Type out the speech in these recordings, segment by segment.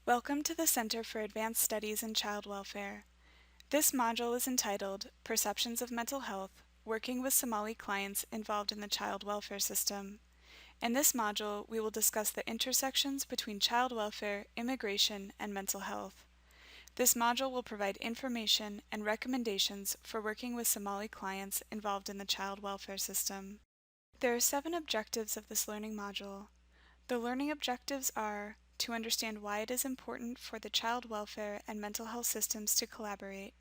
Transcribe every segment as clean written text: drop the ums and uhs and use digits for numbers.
Welcome to the Center for Advanced Studies in Child Welfare. This module is entitled Perceptions of Mental Health, Working with Somali Clients Involved in the Child Welfare System. In this module, we will discuss the intersections between child welfare, immigration, and mental health. This module will provide information and recommendations for working with Somali clients involved in the child welfare system. There are 7 objectives of this learning module. The learning objectives are to understand why it is important for the child welfare and mental health systems to collaborate,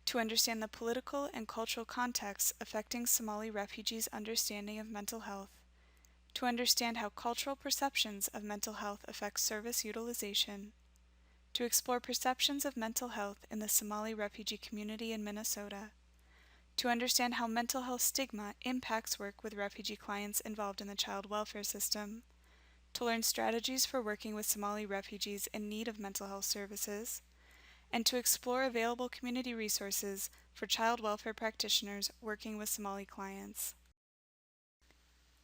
to understand the political and cultural contexts affecting Somali refugees' understanding of mental health, to understand how cultural perceptions of mental health affect service utilization, to explore perceptions of mental health in the Somali refugee community in Minnesota, to understand how mental health stigma impacts work with refugee clients involved in the child welfare system, to learn strategies for working with Somali refugees in need of mental health services, and to explore available community resources for child welfare practitioners working with Somali clients.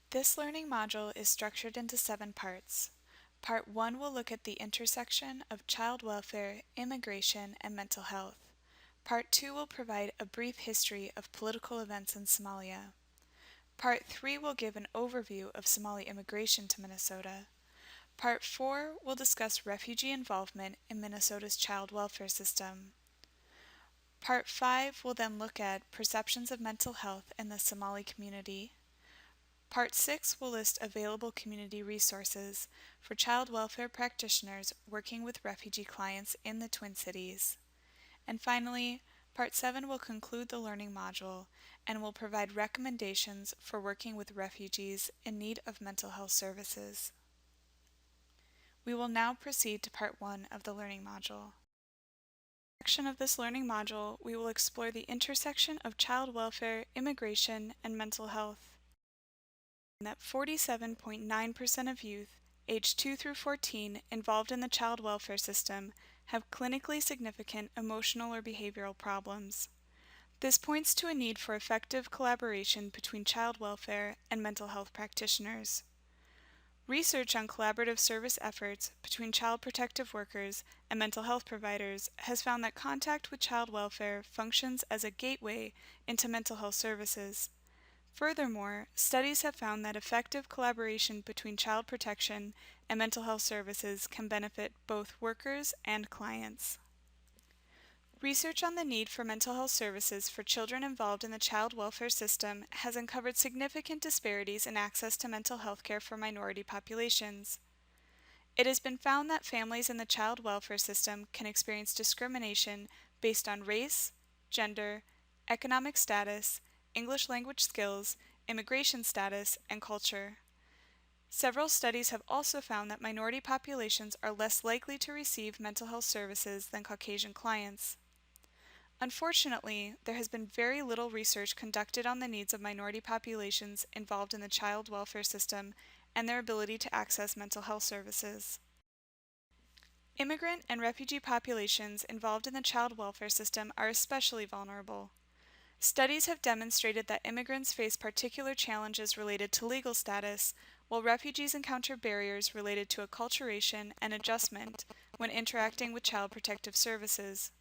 This learning module is structured into 7 parts. Part 1 will look at the intersection of child welfare, immigration, and mental health. Part 2 will provide a brief history of political events in Somalia. Part 3 will give an overview of Somali immigration to Minnesota. Part 4 will discuss refugee involvement in Minnesota's child welfare system. Part 5 will then look at perceptions of mental health in the Somali community. Part 6 will list available community resources for child welfare practitioners working with refugee clients in the Twin Cities. And finally, Part 7 will conclude the learning module and will provide recommendations for working with refugees in need of mental health services. We will now proceed to Part 1 of the learning module. In this section of this learning module, we will explore the intersection of child welfare, immigration, and mental health. That 47.9% of youth aged 2 through 14 involved in the child welfare system have clinically significant emotional or behavioral problems. This points to a need for effective collaboration between child welfare and mental health practitioners. Research on collaborative service efforts between child protective workers and mental health providers has found that contact with child welfare functions as a gateway into mental health services. Furthermore, studies have found that effective collaboration between child protection and mental health services can benefit both workers and clients. Research on the need for mental health services for children involved in the child welfare system has uncovered significant disparities in access to mental health care for minority populations. It has been found that families in the child welfare system can experience discrimination based on race, gender, economic status, English language skills, immigration status, and culture. Several studies have also found that minority populations are less likely to receive mental health services than Caucasian clients. Unfortunately, there has been very little research conducted on the needs of minority populations involved in the child welfare system and their ability to access mental health services. Immigrant and refugee populations involved in the child welfare system are especially vulnerable. Studies have demonstrated that immigrants face particular challenges related to legal status, while refugees encounter barriers related to acculturation and adjustment when interacting with child protective services.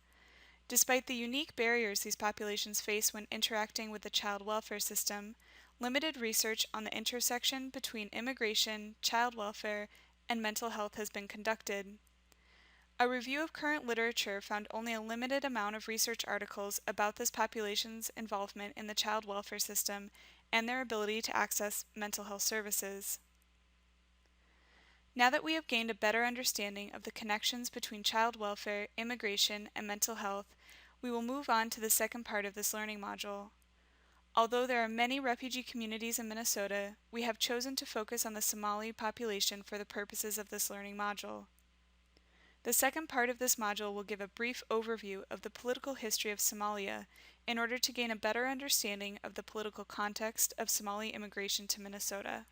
Despite the unique barriers these populations face when interacting with the child welfare system, limited research on the intersection between immigration, child welfare, and mental health has been conducted. A review of current literature found only a limited amount of research articles about this population's involvement in the child welfare system and their ability to access mental health services. Now that we have gained a better understanding of the connections between child welfare, immigration, and mental health, we will move on to the second part of this learning module. Although there are many refugee communities in Minnesota, we have chosen to focus on the Somali population for the purposes of this learning module. The second part of this module will give a brief overview of the political history of Somalia in order to gain a better understanding of the political context of Somali immigration to Minnesota.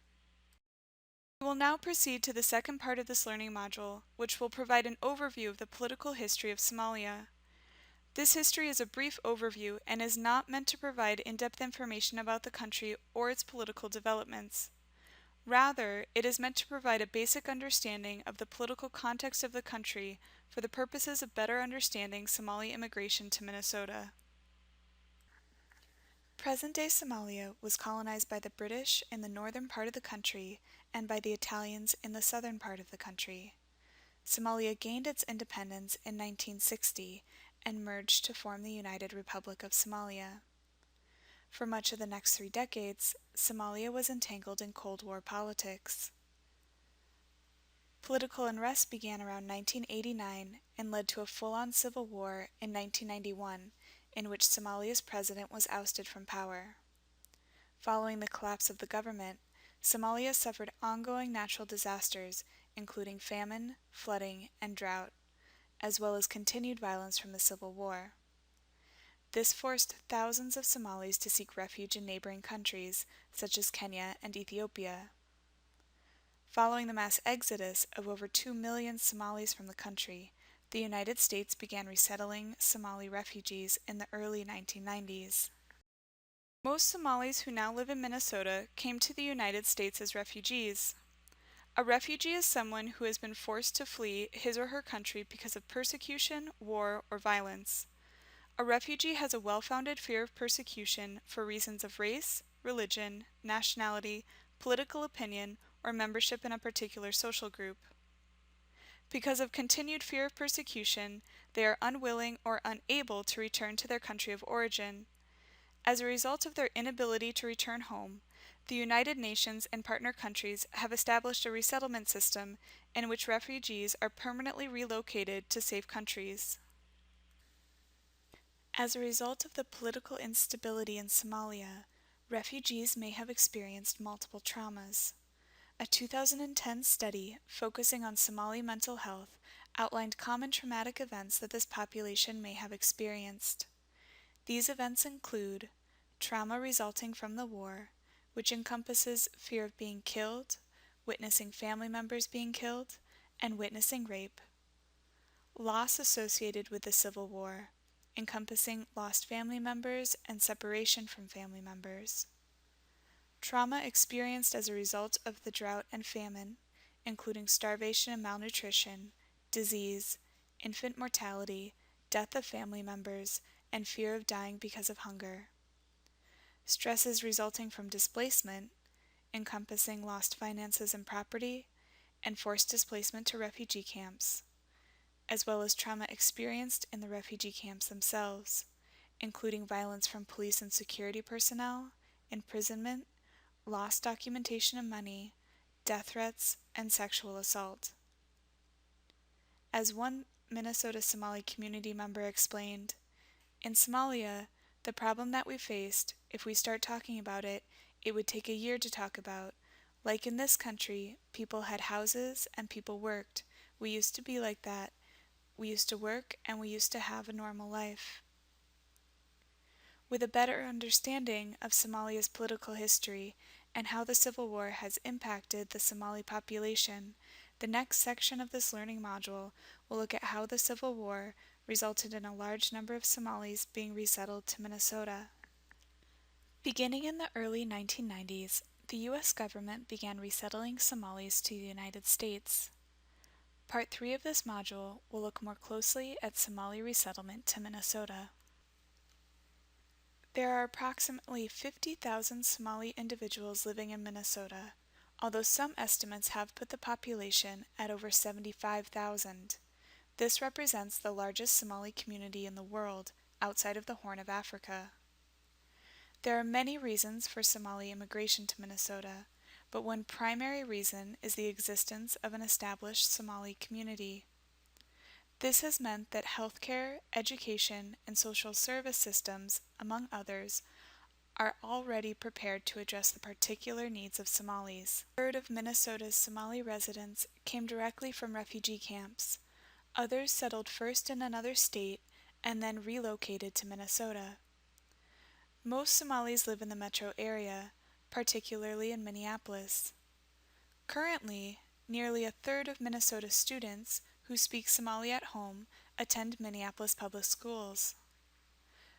We will now proceed to the second part of this learning module, which will provide an overview of the political history of Somalia. This history is a brief overview and is not meant to provide in-depth information about the country or its political developments. Rather, it is meant to provide a basic understanding of the political context of the country for the purposes of better understanding Somali immigration to Minnesota. Present-day Somalia was colonized by the British in the northern part of the country and by the Italians in the southern part of the country. Somalia gained its independence in 1960 and merged to form the United Republic of Somalia. For much of the next 3 decades, Somalia was entangled in Cold War politics. Political unrest began around 1989 and led to a full-on civil war in 1991, in which Somalia's president was ousted from power. Following the collapse of the government, Somalia suffered ongoing natural disasters, including famine, flooding, and drought, as well as continued violence from the civil war. This forced thousands of Somalis to seek refuge in neighboring countries, such as Kenya and Ethiopia. Following the mass exodus of over 2 million Somalis from the country, the United States began resettling Somali refugees in the early 1990s. Most Somalis who now live in Minnesota came to the United States as refugees. A refugee is someone who has been forced to flee his or her country because of persecution, war, or violence. A refugee has a well-founded fear of persecution for reasons of race, religion, nationality, political opinion, or membership in a particular social group. Because of continued fear of persecution, they are unwilling or unable to return to their country of origin. As a result of their inability to return home, the United Nations and partner countries have established a resettlement system in which refugees are permanently relocated to safe countries. As a result of the political instability in Somalia, refugees may have experienced multiple traumas. A 2010 study focusing on Somali mental health outlined common traumatic events that this population may have experienced. These events include trauma resulting from the war, which encompasses fear of being killed, witnessing family members being killed, and witnessing rape. Loss associated with the Civil War, encompassing lost family members and separation from family members. Trauma experienced as a result of the drought and famine, including starvation and malnutrition, disease, infant mortality, death of family members, and fear of dying because of hunger. Stresses resulting from displacement, encompassing lost finances and property, and forced displacement to refugee camps, as well as trauma experienced in the refugee camps themselves, including violence from police and security personnel, imprisonment, lost documentation and money, death threats, and sexual assault. As one Minnesota Somali community member explained, "In Somalia, the problem that we faced, if we start talking about it, it would take a year to talk about. Like in this country, people had houses and people worked. We used to be like that. We used to work and we used to have a normal life." With a better understanding of Somalia's political history and how the Civil War has impacted the Somali population, the next section of this learning module will look at how the Civil War resulted in a large number of Somalis being resettled to Minnesota. Beginning in the early 1990s, the U.S. government began resettling Somalis to the United States. Part 3 of this module will look more closely at Somali resettlement to Minnesota. There are approximately 50,000 Somali individuals living in Minnesota, although some estimates have put the population at over 75,000. This represents the largest Somali community in the world outside of the Horn of Africa. There are many reasons for Somali immigration to Minnesota, but one primary reason is the existence of an established Somali community. This has meant that healthcare, education, and social service systems, among others, are already prepared to address the particular needs of Somalis. A third of Minnesota's Somali residents came directly from refugee camps. Others settled first in another state and then relocated to Minnesota. Most Somalis live in the metro area, particularly in Minneapolis. Currently, nearly a third of Minnesota students who speak Somali at home attend Minneapolis public schools.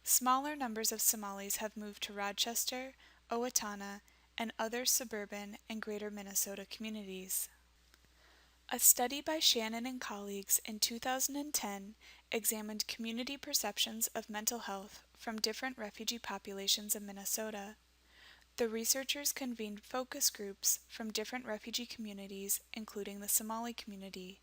Smaller numbers of Somalis have moved to Rochester, Owatonna, and other suburban and greater Minnesota communities. A study by Shannon and colleagues in 2010 examined community perceptions of mental health from different refugee populations in Minnesota. The researchers convened focus groups from different refugee communities, including the Somali community.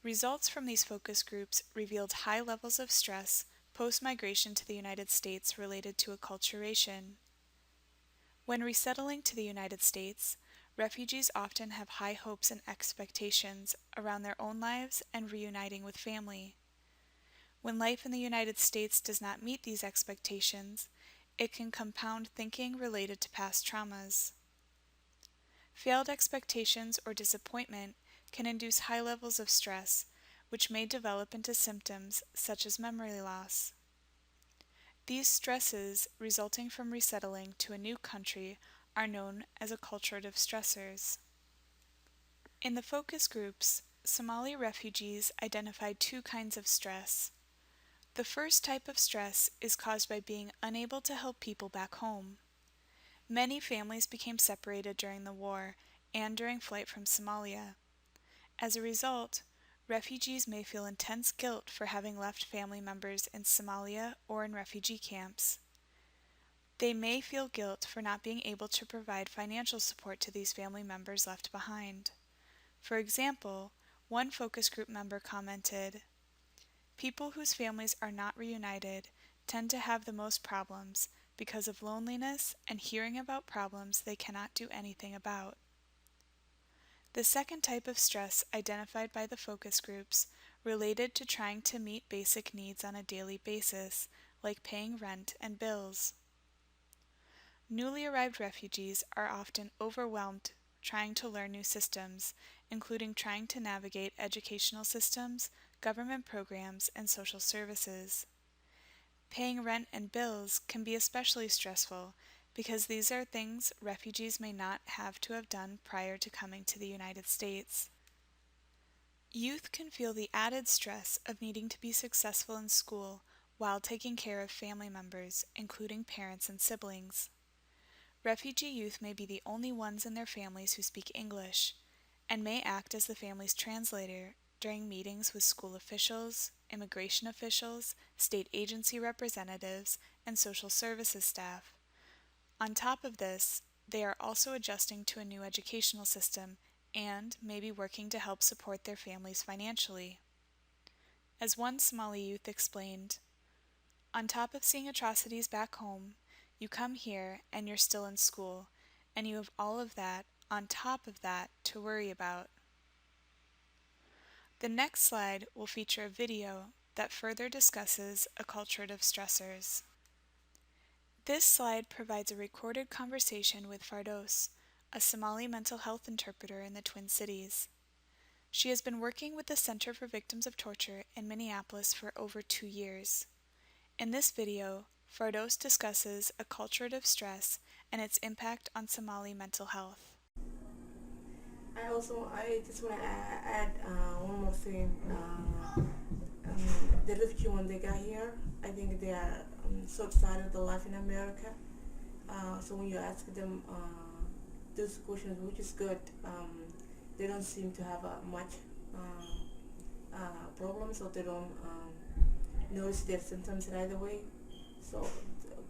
Results from these focus groups revealed high levels of stress post-migration to the United States related to acculturation. When resettling to the United States, refugees often have high hopes and expectations around their own lives and reuniting with family. When life in the United States does not meet these expectations, it can compound thinking related to past traumas. Failed expectations or disappointment can induce high levels of stress, which may develop into symptoms such as memory loss. These stresses resulting from resettling to a new country are known as acculturative stressors. In the focus groups, Somali refugees identified two kinds of stress. The first type of stress is caused by being unable to help people back home. Many families became separated during the war and during flight from Somalia. As a result, refugees may feel intense guilt for having left family members in Somalia or in refugee camps. They may feel guilt for not being able to provide financial support to these family members left behind. For example, one focus group member commented, "People whose families are not reunited tend to have the most problems because of loneliness and hearing about problems they cannot do anything about." The second type of stress identified by the focus groups related to trying to meet basic needs on a daily basis, like paying rent and bills. Newly arrived refugees are often overwhelmed trying to learn new systems, including trying to navigate educational systems, government programs, and social services. Paying rent and bills can be especially stressful because these are things refugees may not have to have done prior to coming to the United States. Youth can feel the added stress of needing to be successful in school while taking care of family members, including parents and siblings. Refugee youth may be the only ones in their families who speak English, and may act as the family's translator during meetings with school officials, immigration officials, state agency representatives, and social services staff. On top of this, they are also adjusting to a new educational system and may be working to help support their families financially. As one Somali youth explained, "On top of seeing atrocities back home, you come here and you're still in school, and you have all of that on top of that to worry about." The next slide will feature a video that further discusses acculturative stressors. This slide provides a recorded conversation with Fardos, a Somali mental health interpreter in the Twin Cities. She has been working with the Center for Victims of Torture in Minneapolis for over 2 years. In this video, Fardos discusses acculturative stress and its impact on Somali mental health. I just want to add one more thing. The refugee when they got here, I think they are so excited to life in America. So when you ask them those questions, which is good, they don't seem to have much problems, or they don't notice their symptoms right away. So,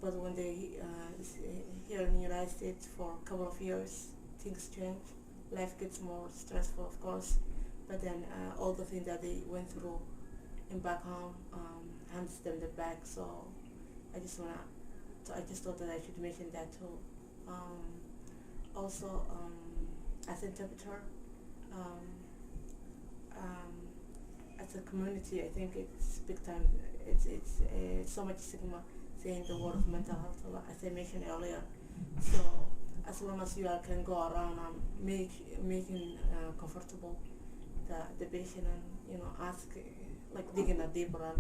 but when they here in the United States for a couple of years, things change. Life gets more stressful, of course, but then all the things that they went through in back home hands them the back. So I just thought that I should mention that too. Also, as an interpreter, as a community, I think it's big time. It's so much stigma saying the word of mental health, as I mentioned earlier. So as long as you can go around and making comfortable the patient, and ask, like digging a deeper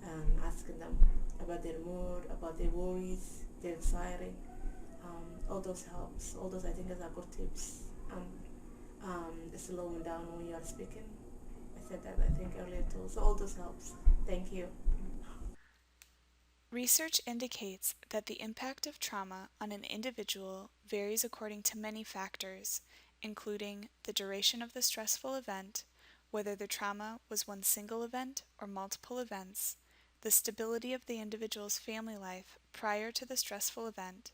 and asking them about their mood, about their worries, their anxiety, all those helps. All those I think are good tips. Slowing down when you are speaking. I said that I think earlier too. So all those helps. Thank you. Research indicates that the impact of trauma on an individual varies according to many factors, including the duration of the stressful event, whether the trauma was one single event or multiple events, the stability of the individual's family life prior to the stressful event,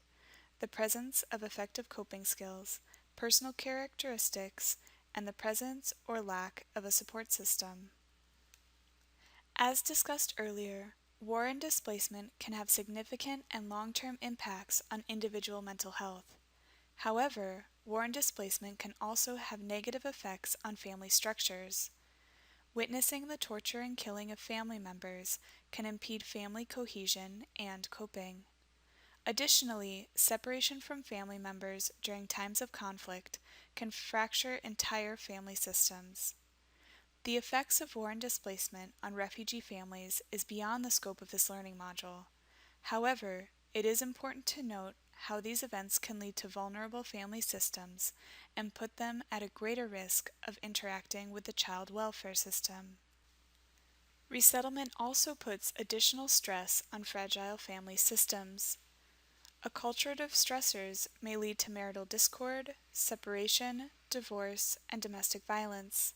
the presence of effective coping skills, personal characteristics, and the presence or lack of a support system. As discussed earlier, war and displacement can have significant and long-term impacts on individual mental health. However, war and displacement can also have negative effects on family structures. Witnessing the torture and killing of family members can impede family cohesion and coping. Additionally, separation from family members during times of conflict can fracture entire family systems. The effects of war and displacement on refugee families is beyond the scope of this learning module. However, it is important to note how these events can lead to vulnerable family systems and put them at a greater risk of interacting with the child welfare system. Resettlement also puts additional stress on fragile family systems. Acculturative stressors may lead to marital discord, separation, divorce, and domestic violence.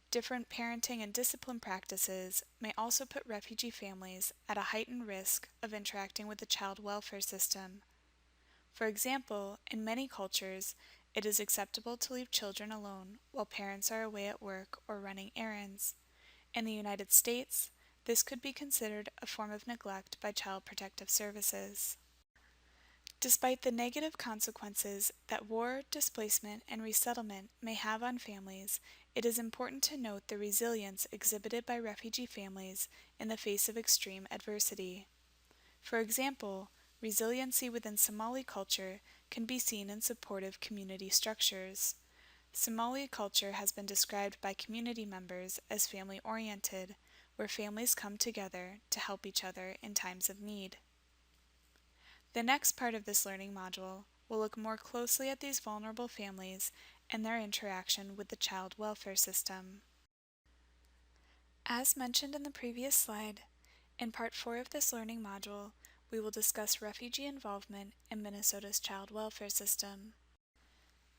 Different parenting and discipline practices may also put refugee families at a heightened risk of interacting with the child welfare system. For example, in many cultures, it is acceptable to leave children alone while parents are away at work or running errands. In the United States, this could be considered a form of neglect by Child Protective Services. Despite the negative consequences that war, displacement, and resettlement may have on families, it is important to note the resilience exhibited by refugee families in the face of extreme adversity. For example, resiliency within Somali culture can be seen in supportive community structures. Somali culture has been described by community members as family-oriented, where families come together to help each other in times of need. The next part of this learning module will look more closely at these vulnerable families and their interaction with the child welfare system. As mentioned in the previous slide, in Part 4 of this learning module, we will discuss refugee involvement in Minnesota's child welfare system.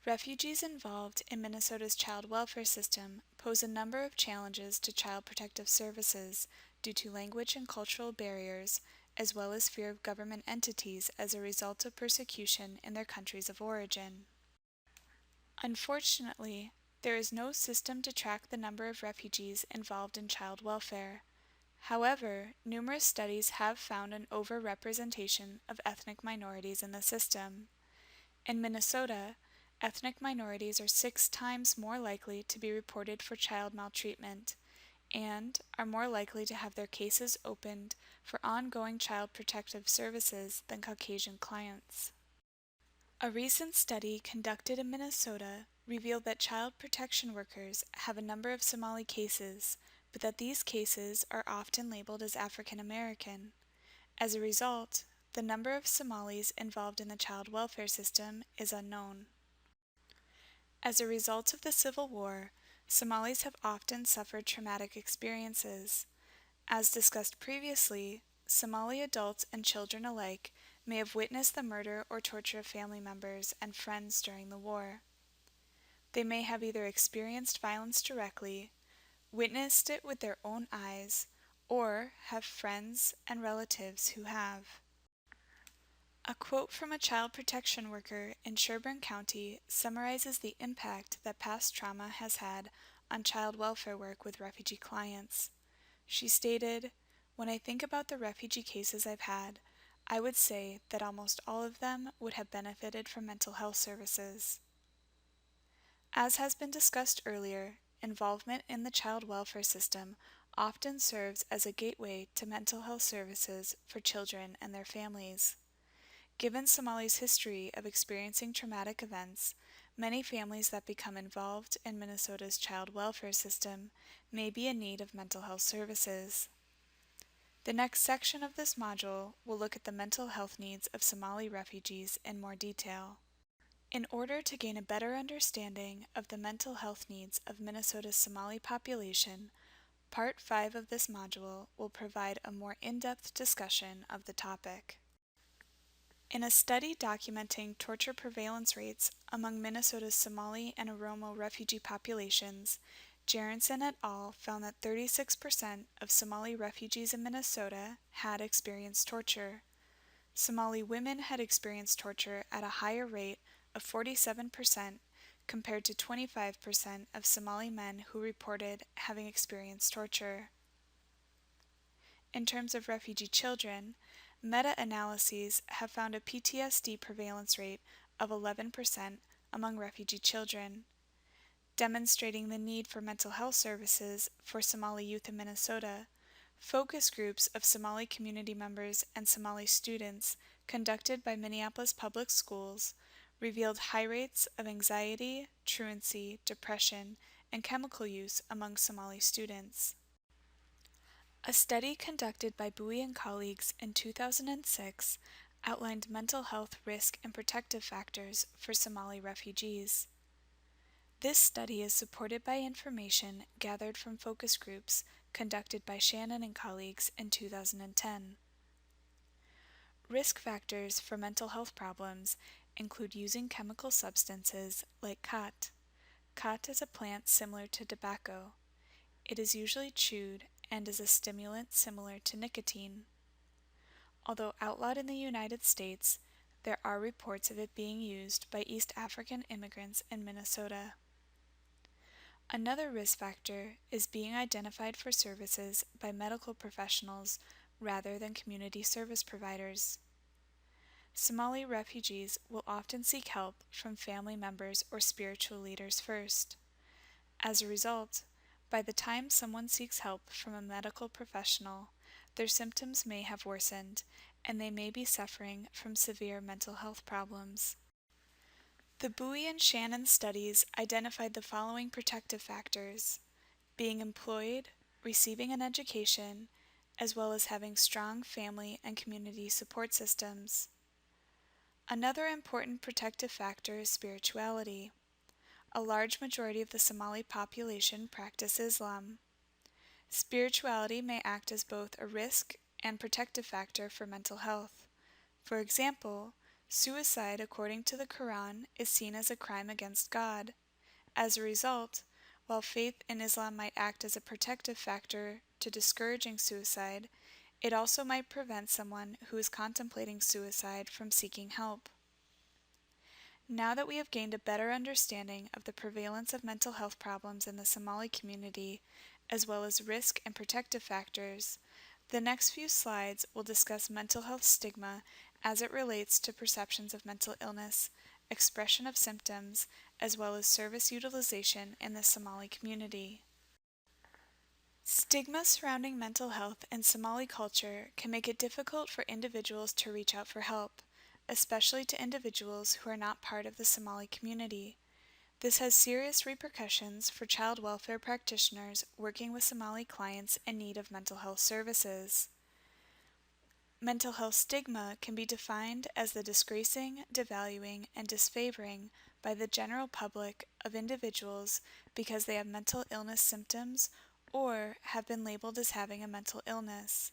Refugees involved in Minnesota's child welfare system pose a number of challenges to Child Protective Services due to language and cultural barriers, as well as fear of government entities as a result of persecution in their countries of origin. Unfortunately, there is no system to track the number of refugees involved in child welfare. However, numerous studies have found an overrepresentation of ethnic minorities in the system. In Minnesota, ethnic minorities are 6 times more likely to be reported for child maltreatment and are more likely to have their cases opened for ongoing child protective services than Caucasian clients. A recent study conducted in Minnesota revealed that child protection workers have a number of Somali cases, but that these cases are often labeled as African American. As a result, the number of Somalis involved in the child welfare system is unknown. As a result of the Civil War, Somalis have often suffered traumatic experiences. As discussed previously, Somali adults and children alike may have witnessed the murder or torture of family members and friends during the war. They may have either experienced violence directly, witnessed it with their own eyes, or have friends and relatives who have. A quote from a child protection worker in Sherburne County summarizes the impact that past trauma has had on child welfare work with refugee clients. She stated, "When I think about the refugee cases I've had, I would say that almost all of them would have benefited from mental health services." As has been discussed earlier, involvement in the child welfare system often serves as a gateway to mental health services for children and their families. Given Somali's history of experiencing traumatic events, many families that become involved in Minnesota's child welfare system may be in need of mental health services. The next section of this module will look at the mental health needs of Somali refugees in more detail. In order to gain a better understanding of the mental health needs of Minnesota's Somali population, Part 5 of this module will provide a more in-depth discussion of the topic. In a study documenting torture prevalence rates among Minnesota's Somali and Oromo refugee populations, Jarenson et al. Found that 36% of Somali refugees in Minnesota had experienced torture. Somali women had experienced torture at a higher rate of 47% compared to 25% of Somali men who reported having experienced torture. In terms of refugee children, meta-analyses have found a PTSD prevalence rate of 11% among refugee children, demonstrating the need for mental health services for Somali youth in Minnesota. Focus groups of Somali community members and Somali students conducted by Minneapolis Public Schools revealed high rates of anxiety, truancy, depression, and chemical use among Somali students. A study conducted by Bowie and colleagues in 2006 outlined mental health risk and protective factors for Somali refugees. This study is supported by information gathered from focus groups conducted by Shannon and colleagues in 2010. Risk factors for mental health problems include using chemical substances like khat. Khat is a plant similar to tobacco. It is usually chewed and is a stimulant similar to nicotine. Although outlawed in the United States, there are reports of it being used by East African immigrants in Minnesota. Another risk factor is being identified for services by medical professionals rather than community service providers. Somali refugees will often seek help from family members or spiritual leaders first. As a result, by the time someone seeks help from a medical professional, their symptoms may have worsened, and they may be suffering from severe mental health problems. The Bowie and Shannon studies identified the following protective factors: being employed, receiving an education, as well as having strong family and community support systems. Another important protective factor is spirituality. A large majority of the Somali population practice Islam. Spirituality may act as both a risk and protective factor for mental health. For example, suicide according to the Quran is seen as a crime against God. As a result, while faith in Islam might act as a protective factor to discouraging suicide, it also might prevent someone who is contemplating suicide from seeking help. Now that we have gained a better understanding of the prevalence of mental health problems in the Somali community, as well as risk and protective factors, the next few slides will discuss mental health stigma as it relates to perceptions of mental illness, expression of symptoms, as well as service utilization in the Somali community. Stigma surrounding mental health in Somali culture can make it difficult for individuals to reach out for help, especially to individuals who are not part of the Somali community. This has serious repercussions for child welfare practitioners working with Somali clients in need of mental health services. Mental health stigma can be defined as the disgracing, devaluing, and disfavoring by the general public of individuals because they have mental illness symptoms or have been labeled as having a mental illness.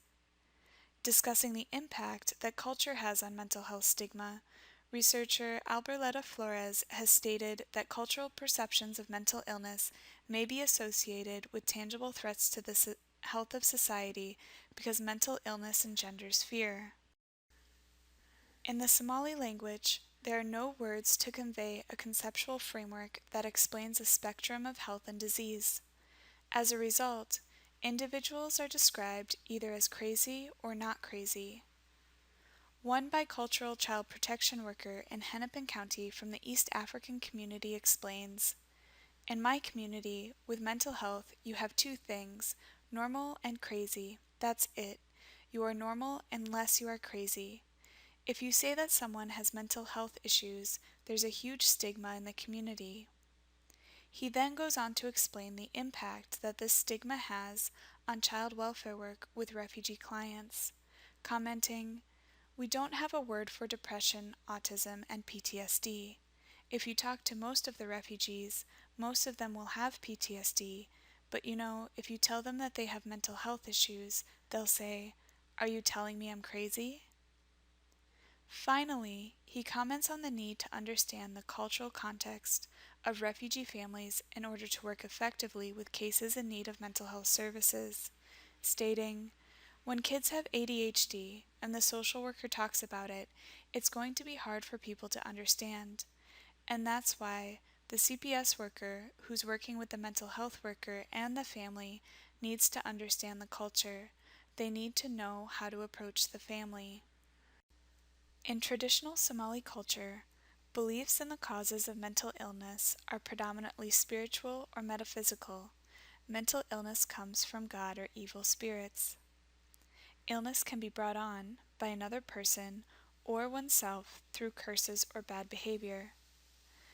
Discussing the impact that culture has on mental health stigma, researcher Alberletta Flores has stated that cultural perceptions of mental illness may be associated with tangible threats to the health of society because mental illness engenders fear. In the Somali language, there are no words to convey a conceptual framework that explains a spectrum of health and disease. As a result, individuals are described either as crazy or not crazy. One bicultural child protection worker in Hennepin County from the East African community explains, "In my community, with mental health, you have two things, normal and crazy. That's it. You are normal unless you are crazy. If you say that someone has mental health issues, there's a huge stigma in the community." He then goes on to explain the impact that this stigma has on child welfare work with refugee clients, commenting, "We don't have a word for depression, autism, and PTSD. If you talk to most of the refugees, most of them will have PTSD, But if you tell them that they have mental health issues, they'll say, "Are you telling me I'm crazy?" Finally, he comments on the need to understand the cultural context of refugee families in order to work effectively with cases in need of mental health services, stating, "When kids have ADHD and the social worker talks about it, it's going to be hard for people to understand. And that's why the CPS worker who's working with the mental health worker and the family needs to understand the culture. They need to know how to approach the family." In traditional Somali culture, beliefs in the causes of mental illness are predominantly spiritual or metaphysical. Mental illness comes from God or evil spirits. Illness can be brought on by another person or oneself through curses or bad behavior.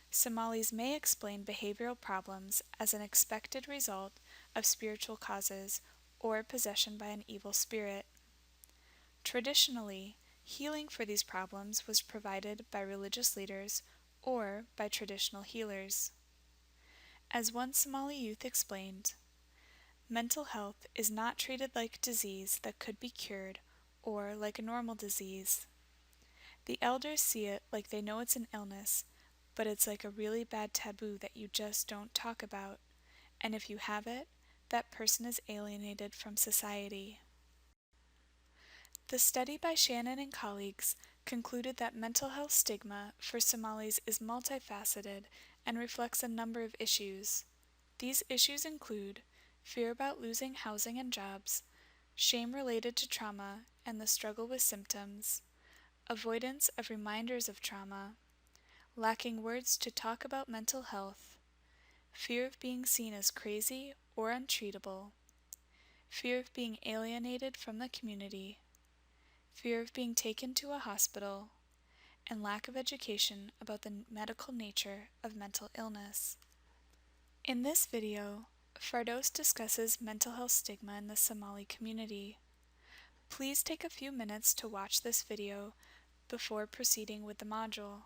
Somalis may explain behavioral problems as an expected result of spiritual causes or possession by an evil spirit. Traditionally, healing for these problems was provided by religious leaders or by traditional healers. As one Somali youth explained, mental health is not treated like a disease that could be cured or like a normal disease. The elders see it like they know it's an illness, but it's like a really bad taboo that you just don't talk about, and if you have it, that person is alienated from society. The study by Shannon and colleagues concluded that mental health stigma for Somalis is multifaceted and reflects a number of issues. These issues include fear about losing housing and jobs, shame related to trauma and the struggle with symptoms, avoidance of reminders of trauma, lacking words to talk about mental health, fear of being seen as crazy or untreatable, fear of being alienated from the community, fear of being taken to a hospital, and lack of education about the medical nature of mental illness. In this video, Fardos discusses mental health stigma in the Somali community. Please take a few minutes to watch this video before proceeding with the module.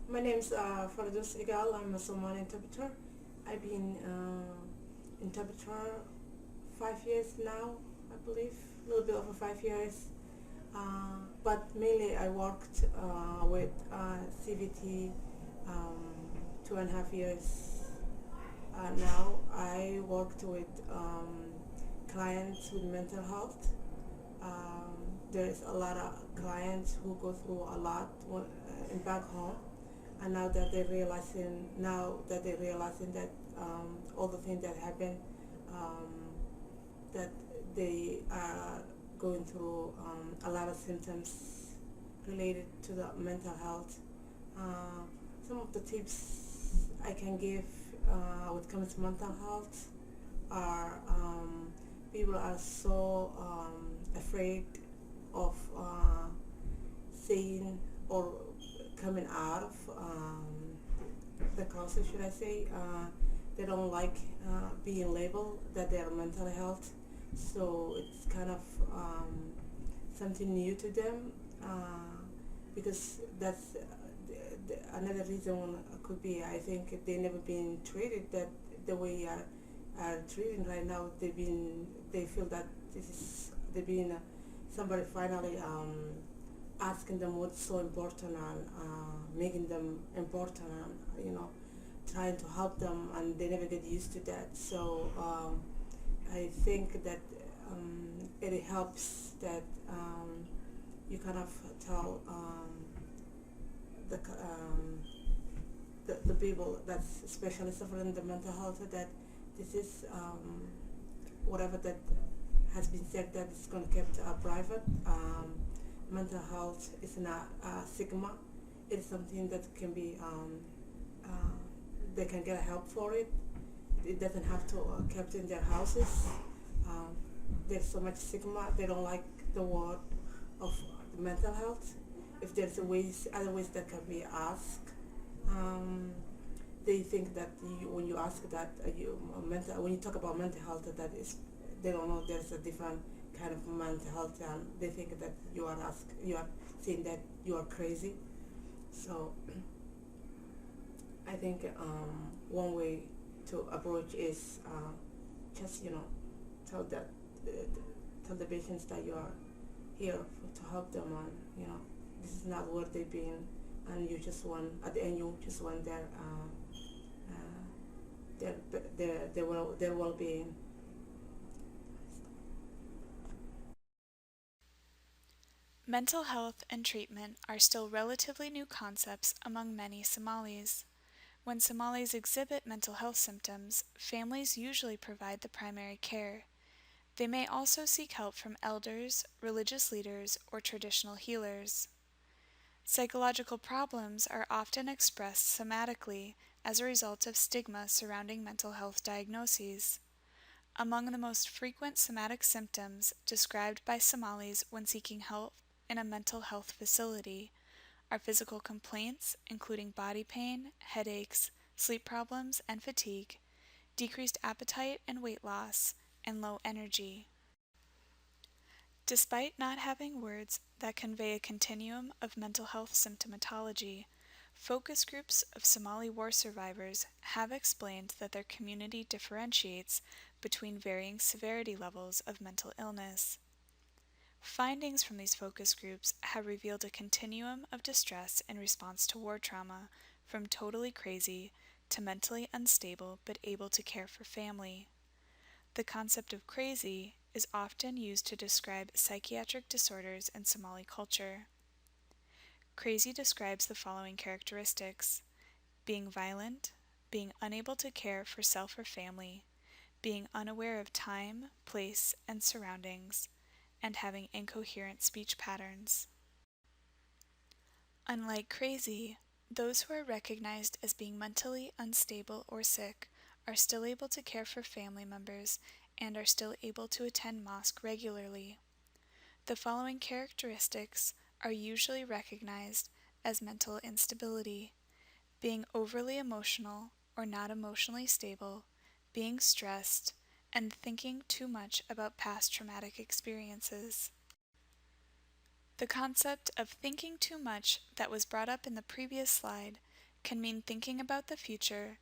My name is Fardos Igal. I'm a Somali interpreter. I've been interpreter 5 years now, I believe, a little bit over 5 years. But mainly I worked with CVT 2.5 years. Now I worked with clients with mental health. There's a lot of clients who go through a lot back home, and now that they're realizing that all the things that happen, that they are going through a lot of symptoms related to the mental health. Some of the tips I can give when it comes to mental health are people are so afraid of saying or coming out of the causes, should I say. They don't like being labeled that they are mental health, so it's kind of something new to them, because that's another reason could be, I think they never been treated that the way are treated right now. They feel that they've been somebody finally asking them what's so important and making them important, and trying to help them, and they never get used to that. So I think that it helps that you kind of tell the people that's especially suffering the mental health that this is whatever that has been said, that it's going to keep private. Mental health is not stigma. It's something that can be they can get help for it. It doesn't have to kept in their houses. There's so much stigma. They don't like the word of mental health. If there's other ways that can be asked, they think that when you ask that when you talk about mental health, they don't know there's a different kind of mental health, and they think that you are saying that you are crazy. So I think one way to approach is just tell that uh, tell the patients that you are here to help them, and this is not where they've been, and you just want at the end you just want their well-being. Mental health and treatment are still relatively new concepts among many Somalis. When Somalis exhibit mental health symptoms, families usually provide the primary care. They may also seek help from elders, religious leaders, or traditional healers. Psychological problems are often expressed somatically as a result of stigma surrounding mental health diagnoses. Among the most frequent somatic symptoms described by Somalis when seeking help in a mental health facility are physical complaints, including body pain, headaches, sleep problems, and fatigue, decreased appetite and weight loss, and low energy. Despite not having words that convey a continuum of mental health symptomatology, focus groups of Somali war survivors have explained that their community differentiates between varying severity levels of mental illness. Findings from these focus groups have revealed a continuum of distress in response to war trauma, from totally crazy to mentally unstable but able to care for family. The concept of crazy is often used to describe psychiatric disorders in Somali culture. Crazy describes the following characteristics: being violent, being unable to care for self or family, being unaware of time, place, and surroundings, and having incoherent speech patterns. Unlike crazy, those who are recognized as being mentally unstable or sick are still able to care for family members and are still able to attend mosque regularly. The following characteristics are usually recognized as mental instability: being overly emotional or not emotionally stable, being stressed, and thinking too much about past traumatic experiences. The concept of thinking too much that was brought up in the previous slide can mean thinking about the future,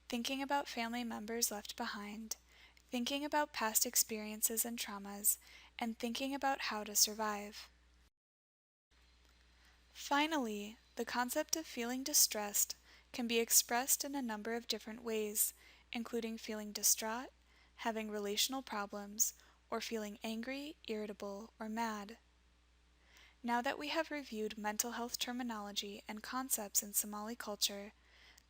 thinking about family members left behind, thinking about past experiences and traumas, and thinking about how to survive. Finally, the concept of feeling distressed can be expressed in a number of different ways, including feeling distraught, having relational problems, or feeling angry, irritable, or mad. Now that we have reviewed mental health terminology and concepts in Somali culture,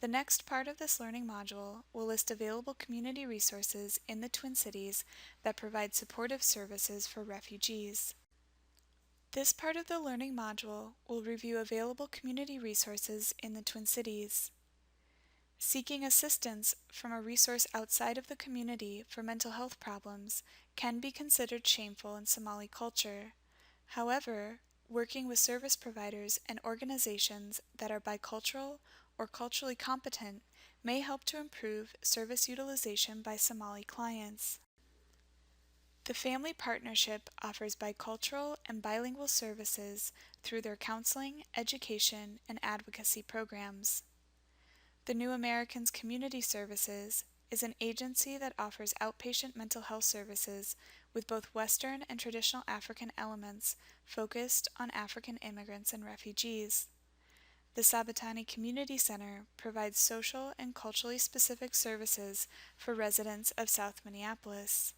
the next part of this learning module will list available community resources in the Twin Cities that provide supportive services for refugees. This part of the learning module will review available community resources in the Twin Cities. Seeking assistance from a resource outside of the community for mental health problems can be considered shameful in Somali culture. However, working with service providers and organizations that are bicultural or culturally competent may help to improve service utilization by Somali clients. The Family Partnership offers bicultural and bilingual services through their counseling, education, and advocacy programs. The New Americans Community Services is an agency that offers outpatient mental health services with both Western and traditional African elements focused on African immigrants and refugees. The Sabatani Community Center provides social and culturally specific services for residents of South Minneapolis.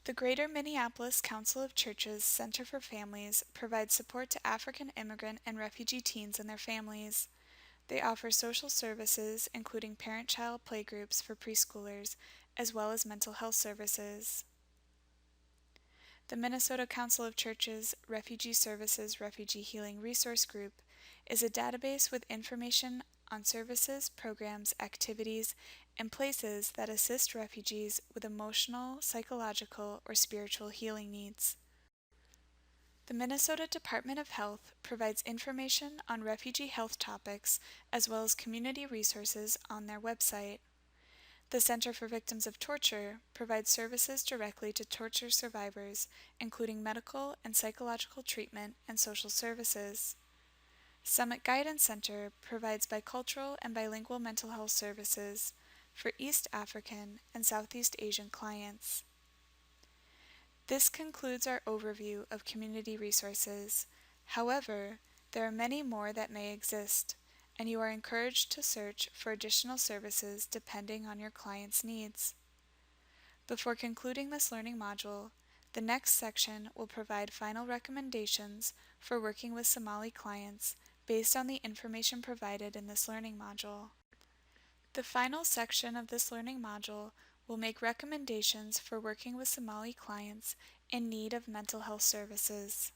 The Greater Minneapolis Council of Churches Center for Families provides support to African immigrant and refugee teens and their families. They offer social services, including parent-child playgroups for preschoolers, as well as mental health services. The Minnesota Council of Churches Refugee Services Refugee Healing Resource Group is a database with information on services, programs, activities, and places that assist refugees with emotional, psychological, or spiritual healing needs. The Minnesota Department of Health provides information on refugee health topics as well as community resources on their website. The Center for Victims of Torture provides services directly to torture survivors, including medical and psychological treatment and social services. Summit Guidance Center provides bicultural and bilingual mental health services for East African and Southeast Asian clients. This concludes our overview of community resources. However, there are many more that may exist, and you are encouraged to search for additional services depending on your client's needs. Before concluding this learning module, the next section will provide final recommendations for working with Somali clients based on the information provided in this learning module. The final section of this learning module will make recommendations for working with Somali clients in need of mental health services.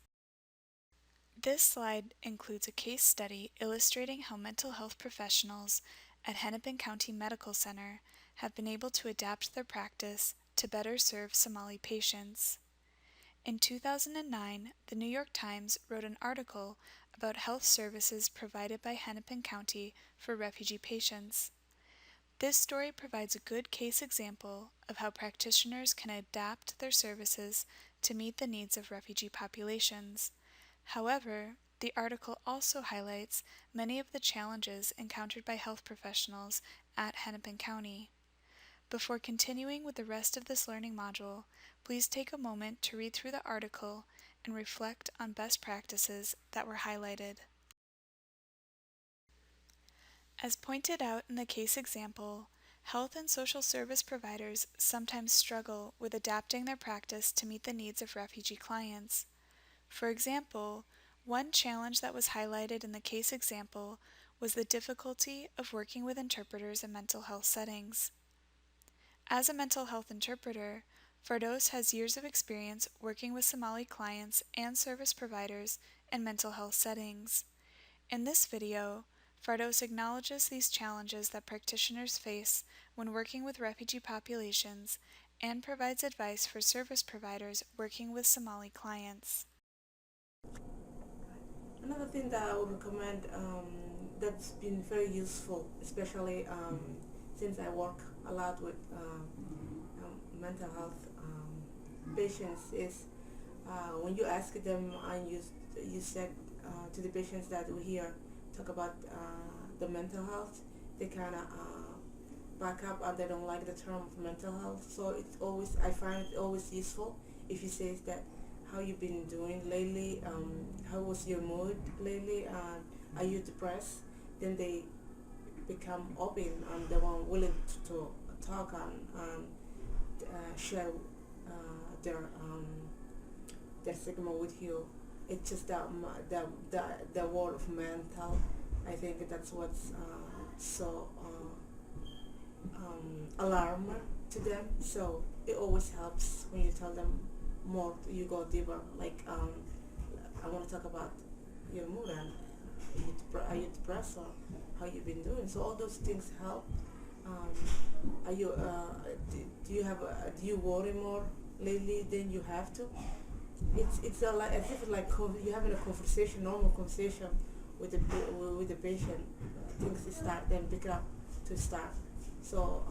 This slide includes a case study illustrating how mental health professionals at Hennepin County Medical Center have been able to adapt their practice to better serve Somali patients. In 2009, the New York Times wrote an article about health services provided by Hennepin County for refugee patients. This story provides a good case example of how practitioners can adapt their services to meet the needs of refugee populations. However, the article also highlights many of the challenges encountered by health professionals at Hennepin County. Before continuing with the rest of this learning module, please take a moment to read through the article and reflect on best practices that were highlighted. As pointed out in the case example, health and social service providers sometimes struggle with adapting their practice to meet the needs of refugee clients. For example, one challenge that was highlighted in the case example was the difficulty of working with interpreters in mental health settings. As a mental health interpreter, Fardos has years of experience working with Somali clients and service providers in mental health settings. In this video, Fardos acknowledges these challenges that practitioners face when working with refugee populations and provides advice for service providers working with Somali clients. Another thing that I would recommend that's been very useful, especially since I work a lot with mental health patients, is when you ask them and you said to the patients that we here talk about the mental health, they kind of back up and they don't like the term of mental health. So it's always, I find it always useful if you say that how you been doing lately, how was your mood lately, and are you depressed? Then they become open and they are willing to talk and share their stigma with you. It's just that the word of mental. I think that's what's so alarming to them. So it always helps when you tell them more. You go deeper. Like I want to talk about your mood and are you depressed or how you been doing. So all those things help. Are you do you worry more lately than you have to? It's like as if like you're having a conversation, normal conversation with the patient. Things start then pick up to start. So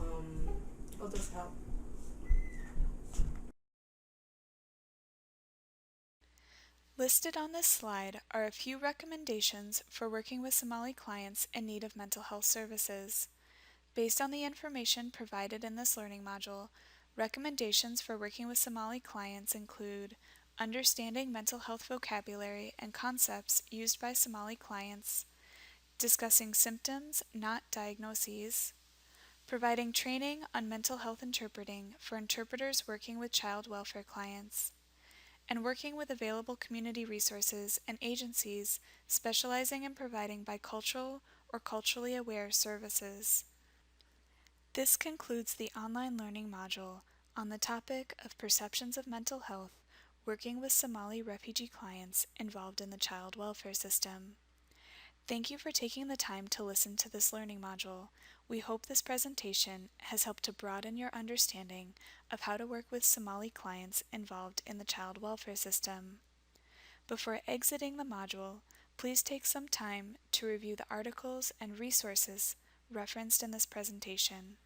all those help. Listed on this slide are a few recommendations for working with Somali clients in need of mental health services. Based on the information provided in this learning module, recommendations for working with Somali clients include understanding mental health vocabulary and concepts used by Somali clients, discussing symptoms, not diagnoses, providing training on mental health interpreting for interpreters working with child welfare clients, and working with available community resources and agencies specializing in providing bicultural or culturally aware services. This concludes the online learning module on the topic of perceptions of mental health working with Somali refugee clients involved in the child welfare system. Thank you for taking the time to listen to this learning module. We hope this presentation has helped to broaden your understanding of how to work with Somali clients involved in the child welfare system. Before exiting the module, please take some time to review the articles and resources referenced in this presentation.